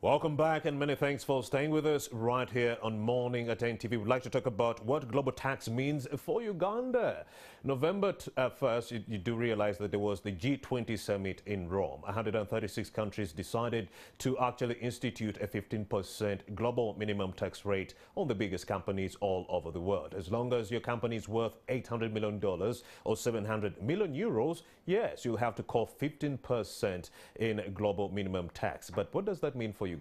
Welcome back and many thanks for staying with us right here on Morning at 10 TV. We'd like to talk about what global tax means for Uganda. November 1st, you do realize that there was the G20 summit in Rome. 136 countries decided to actually institute a 15% global minimum tax rate on the biggest companies all over the world. As long as your company is worth $800 million or 700 million euros, yes, you'll have to call 15% in global minimum tax. But what does that mean for Uganda?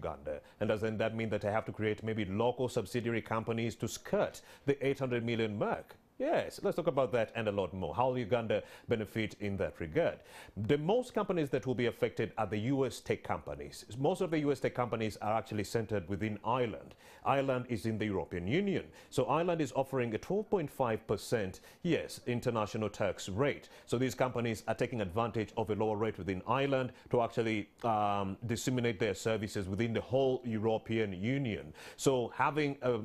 And doesn't that mean that I have to create maybe local subsidiary companies to skirt the 800 million mark? Yes, let's talk about that and a lot more. How will Uganda benefit in that regard? The most companies that will be affected are the U.S. tech companies. Most of the U.S. tech companies are actually centered within Ireland. Ireland is in the European Union. So Ireland is offering a 12.5%, yes, international tax rate. So these companies are taking advantage of a lower rate within Ireland to actually disseminate their services within the whole European Union. So having a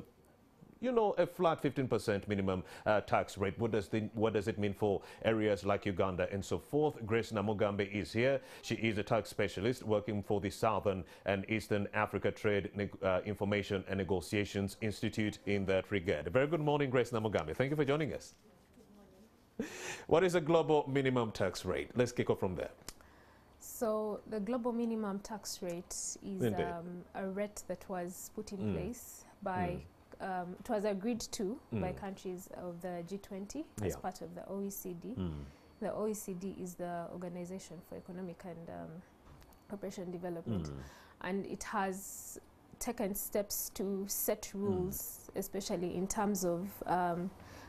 flat 15% minimum tax rate. What does it mean for areas like Uganda and so forth? Grace Namugambe is here. She is a tax specialist working for the Southern and Eastern Africa Trade Information and Negotiations Institute in that regard. A very good morning, Grace Namugambe. Thank you for joining us. Good morning. What is a global minimum tax rate? Let's kick off from there. So the global minimum tax rate is a rate that was put in place by it was agreed to by countries of the G20 as part of the OECD. The OECD is the Organization for Economic and Cooperation Development, and it has taken steps to set rules, especially in terms of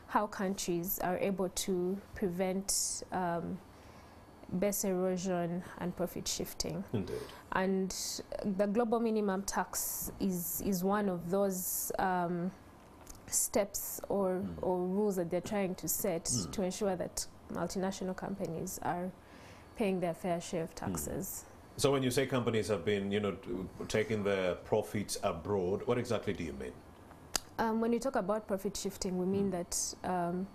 how countries are able to prevent base erosion and profit shifting. Indeed. And the global minimum tax is one of those steps or rules that they're trying to set to ensure that multinational companies are paying their fair share of taxes. So when you say companies have been, taking their profits abroad, what exactly do you mean? When you talk about profit shifting, we mean that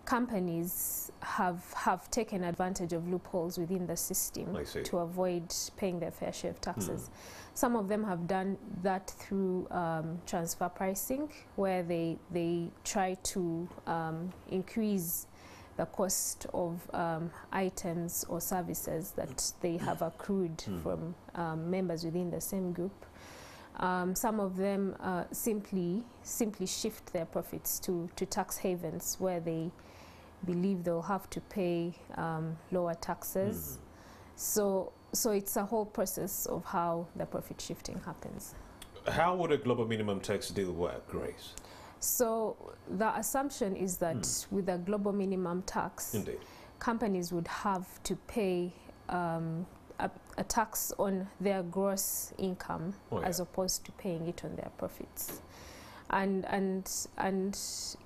companies have taken advantage of loopholes within the system to avoid paying their fair share of taxes. Some of them have done that through transfer pricing, where they try to increase the cost of items or services that they have accrued from members within the same group. Some of them simply shift their profits to tax havens, where they believe they'll have to pay lower taxes. So it's a whole process of how the profit shifting happens. How would a global minimum tax deal work, Grace? So the assumption is that with a global minimum tax, companies would have to pay a tax on their gross income as opposed to paying it on their profits. And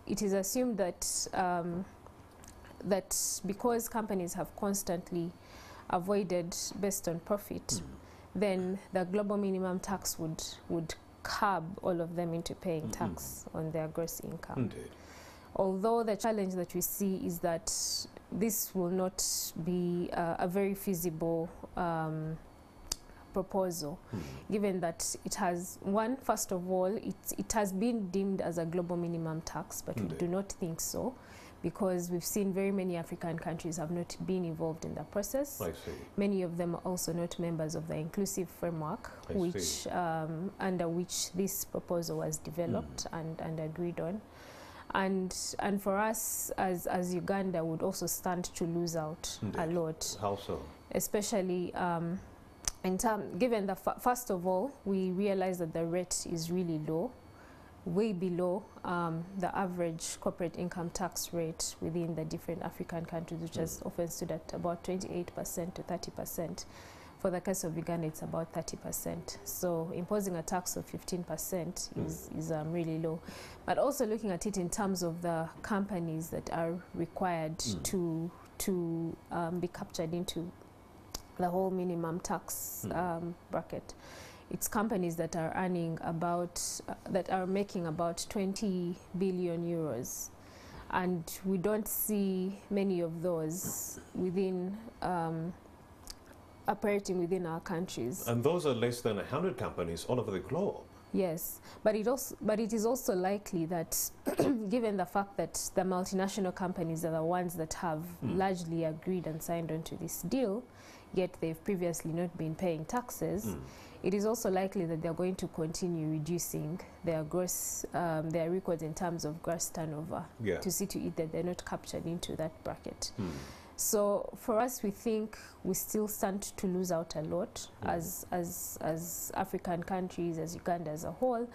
it is assumed that that because companies have constantly avoided based on profit, then the global minimum tax would curb all of them into paying tax on their gross income. Although the challenge that we see is that this will not be a very feasible proposal, given that it has, first of all, it has been deemed as a global minimum tax, but we do not think so, because we've seen very many African countries have not been involved in the process. Many of them are also not members of the inclusive framework, which under which this proposal was developed and agreed on. And for us as Uganda would also stand to lose out a lot. How so? Especially given the first of all, we realize that the rate is really low, way below the average corporate income tax rate within the different African countries, which has often stood at about 28% to 30%. For the case of Uganda, it's about 30%. So imposing a tax of 15% is really low. But also looking at it in terms of the companies that are required to be captured into the whole minimum tax bracket. It's companies that are earning that are making about 20 billion euros. And we don't see many of those within operating within our countries. And those are less than 100 companies all over the globe. Yes, but it is also likely that given the fact that the multinational companies are the ones that have largely agreed and signed onto this deal, yet they've previously not been paying taxes, it is also likely that they're going to continue reducing their gross, their records in terms of gross turnover to see to it that they're not captured into that bracket. So for us, we think we still stand to lose out a lot as African countries, as Uganda as a whole,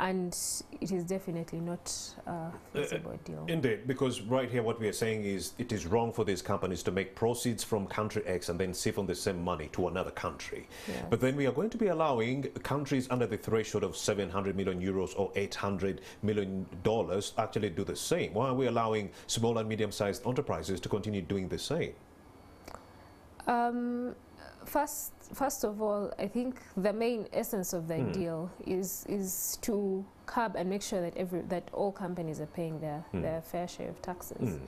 and it is definitely not a feasible deal. Indeed, because right here what we are saying is it is wrong for these companies to make proceeds from country X and then siphon the same money to another country. Yes. But then we are going to be allowing countries under the threshold of 700 million euros or $800 million actually do the same. Why are we allowing small and medium-sized enterprises to continue doing the same? First of all, I think the main essence of the deal is to curb and make sure that all companies are paying their fair share of taxes.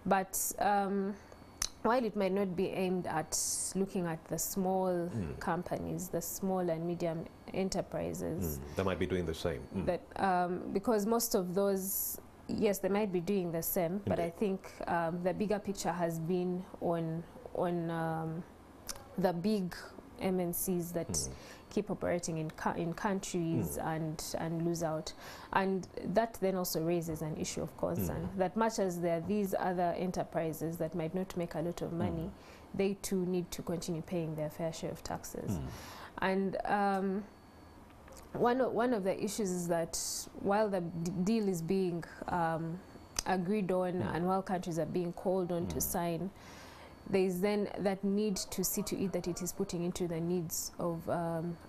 But while it might not be aimed at looking at the small companies, the small and medium enterprises, they might be doing the same. That because most of those, yes, they might be doing the same, but I think the bigger picture has been on the big MNCs that keep operating in countries and lose out. And that then also raises an issue of concern, that much as there are these other enterprises that might not make a lot of money, they too need to continue paying their fair share of taxes. And one of the issues is that while the deal is being agreed on and while countries are being called on to sign, there is then that need to see to it that it is putting into the needs of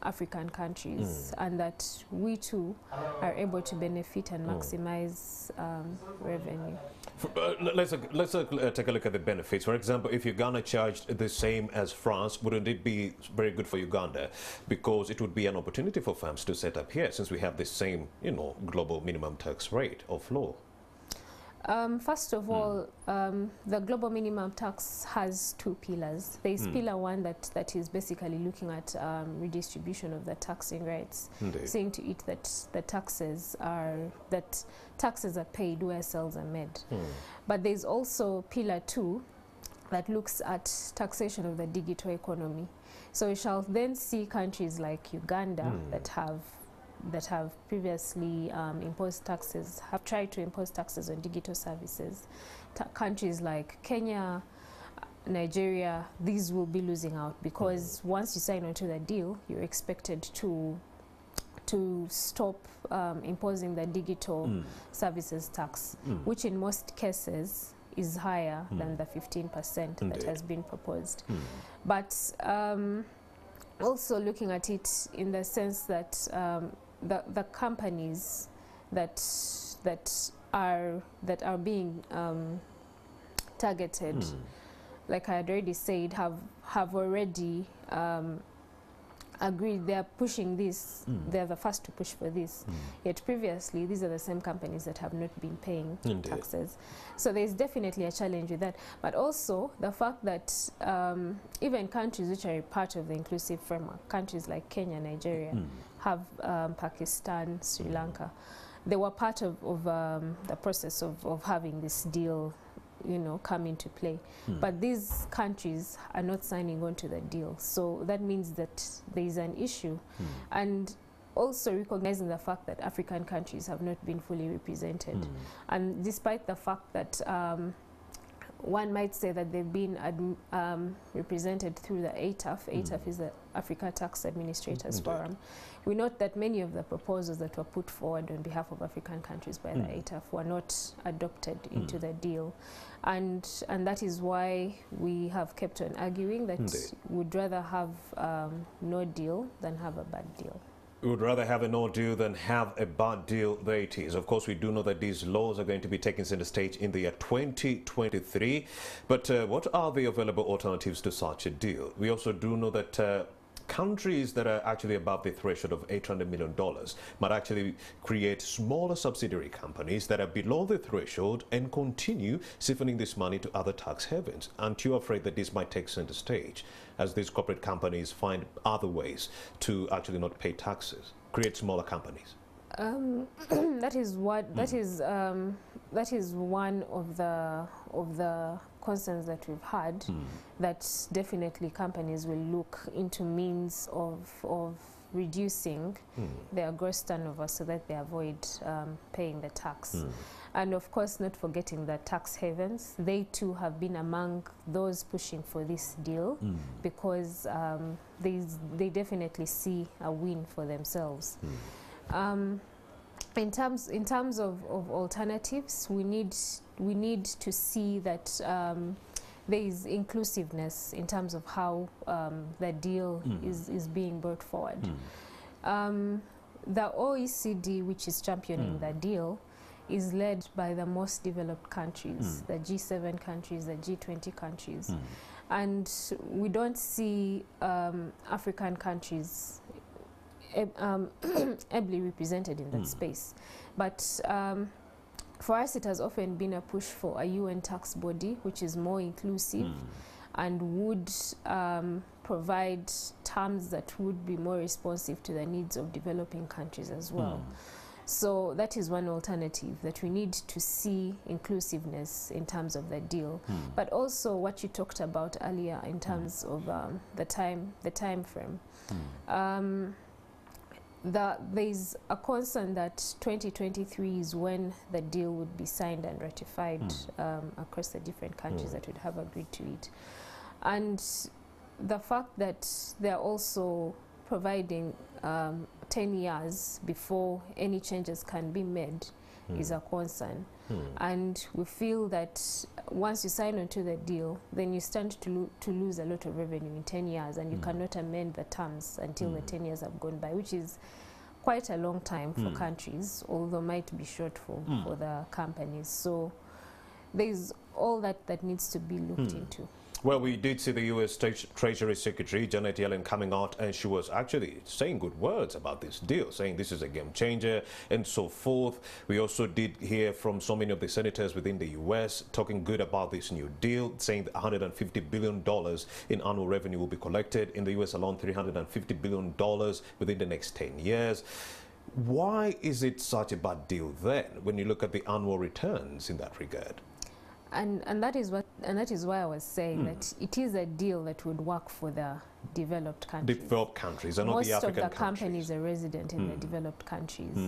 African countries and that we too are able to benefit and maximize revenue. Let's take a look at the benefits. For example, if Uganda charged the same as France, wouldn't it be very good for Uganda? Because it would be an opportunity for firms to set up here since we have the same, global minimum tax rate or floor. First of all, the global minimum tax has two pillars. There is pillar one that is basically looking at redistribution of the taxing rates, seeing to it that taxes are paid where sales are made. But there is also pillar two that looks at taxation of the digital economy. So we shall then see countries like Uganda that have previously have tried to impose taxes on digital services. Countries like Kenya, Nigeria, these will be losing out because once you sign onto the deal, you're expected to stop imposing the digital services tax, which in most cases is higher than the 15% that has been proposed. But also looking at it in the sense that the companies that are being targeted, like I had already said, have already agreed. They are pushing this. They are the first to push for this. Yet previously, these are the same companies that have not been paying taxes. So there is definitely a challenge with that. But also the fact that even countries which are a part of the inclusive framework, countries like Kenya, Nigeria, have Pakistan, Sri Lanka, they were part of the process of having this deal come into play. But these countries are not signing on to the deal. So that means that there is an issue. And also recognizing the fact that African countries have not been fully represented. And despite the fact that one might say that they've been represented through the ATAF. ATAF is the Africa Tax Administrators Forum. We note that many of the proposals that were put forward on behalf of African countries by the ATAF were not adopted into the deal. And that is why we have kept on arguing that we'd rather have no deal than have a bad deal. We would rather have a no deal than have a bad deal. There it is. Of course, we do know that these laws are going to be taken center stage in the year 2023. But what are the available alternatives to such a deal? We also do know that countries that are actually above the threshold of $800 million might actually create smaller subsidiary companies that are below the threshold and continue siphoning this money to other tax havens. Aren't you afraid that this might take center stage as these corporate companies find other ways to actually not pay taxes, create smaller companies? That is one of the concerns that we've had, that definitely companies will look into means of reducing their gross turnover so that they avoid paying the tax. And of course, not forgetting that tax havens, they too have been among those pushing for this deal, because they definitely see a win for themselves. In terms of alternatives, we need to see that there is inclusiveness in terms of how the deal is being brought forward. The OECD, which is championing the deal, is led by the most developed countries, the G7 countries, the G20 countries. And we don't see African countries ably represented in that space. But for us, it has often been a push for a UN tax body, which is more inclusive and would provide terms that would be more responsive to the needs of developing countries as well. So that is one alternative, that we need to see inclusiveness in terms of the deal. But also what you talked about earlier in terms of the time frame. There's a concern that 2023 is when the deal would be signed and ratified across the different countries that would have agreed to it. And the fact that they're also providing 10 years before any changes can be made is a concern. And we feel that once you sign onto the deal, then you stand to lose a lot of revenue in 10 years, and you cannot amend the terms until the 10 years have gone by, which is quite a long time for countries, although might be short for the companies. So there's all that needs to be looked into. Well, we did see the U.S. Treasury Secretary, Janet Yellen, coming out, and she was actually saying good words about this deal, saying this is a game changer and so forth. We also did hear from so many of the senators within the U.S. talking good about this new deal, saying that $150 billion in annual revenue will be collected. In the U.S. alone, $350 billion within the next 10 years. Why is it such a bad deal then, when you look at the annual returns in that regard? And that is why I was saying that it is a deal that would work for the developed countries. Developed countries, and not the African countries. Most of the companies are resident in the developed countries.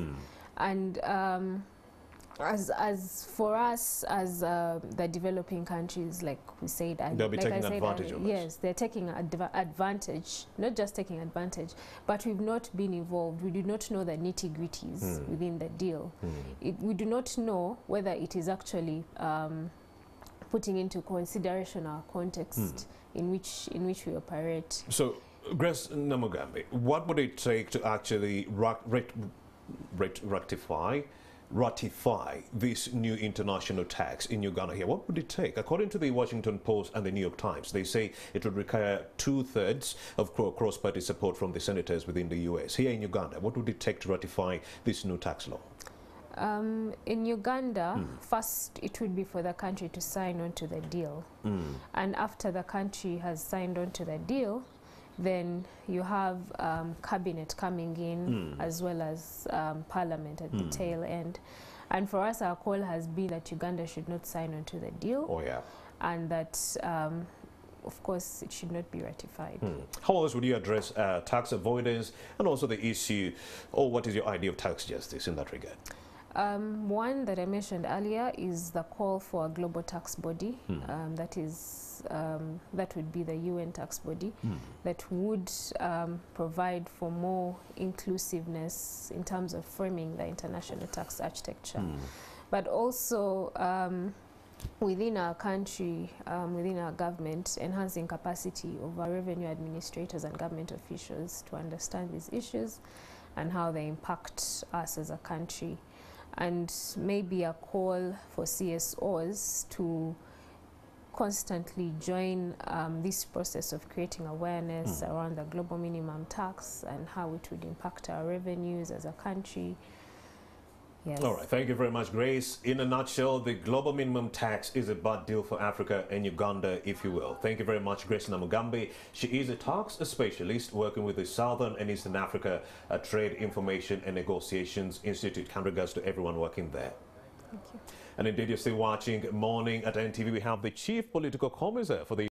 And as for us, as the developing countries, like we said, they'll be taking advantage of it. Yes, they're taking advantage, not just taking advantage, but we've not been involved. We do not know the nitty-gritties within the deal. We do not know whether it is actually putting into consideration our context in which we operate. So, Grace Namugambi, what would it take to actually ratify this new international tax in Uganda here? What would it take? According to the Washington Post and the New York Times, they say it would require 2/3 of cross-party support from the senators within the U.S. Here in Uganda, what would it take to ratify this new tax law? In Uganda, first it would be for the country to sign on to the deal. And after the country has signed on to the deal, then you have cabinet coming in as well as parliament at the tail end. And for us, our call has been that Uganda should not sign on to the deal. Oh, yeah. And that, of course, it should not be ratified. How else would you address tax avoidance and also the issue, or what is your idea of tax justice in that regard? One that I mentioned earlier is the call for a global tax body. That would be the UN tax body that would provide for more inclusiveness in terms of framing the international tax architecture. But also within our country, within our government, enhancing capacity of our revenue administrators and government officials to understand these issues and how they impact us as a country. And maybe a call for CSOs to constantly join this process of creating awareness around the global minimum tax and how it would impact our revenues as a country. Yes. All right, thank you very much, Grace. In a nutshell, the global minimum tax is a bad deal for Africa and Uganda, if you will. Thank you very much, Grace Namugambi. She is a tax specialist working with the Southern and Eastern Africa Trade Information and Negotiations Institute. Kind regards to everyone working there. Thank you. And indeed, you're still watching Morning at NTV. We have the Chief Political Commissar for the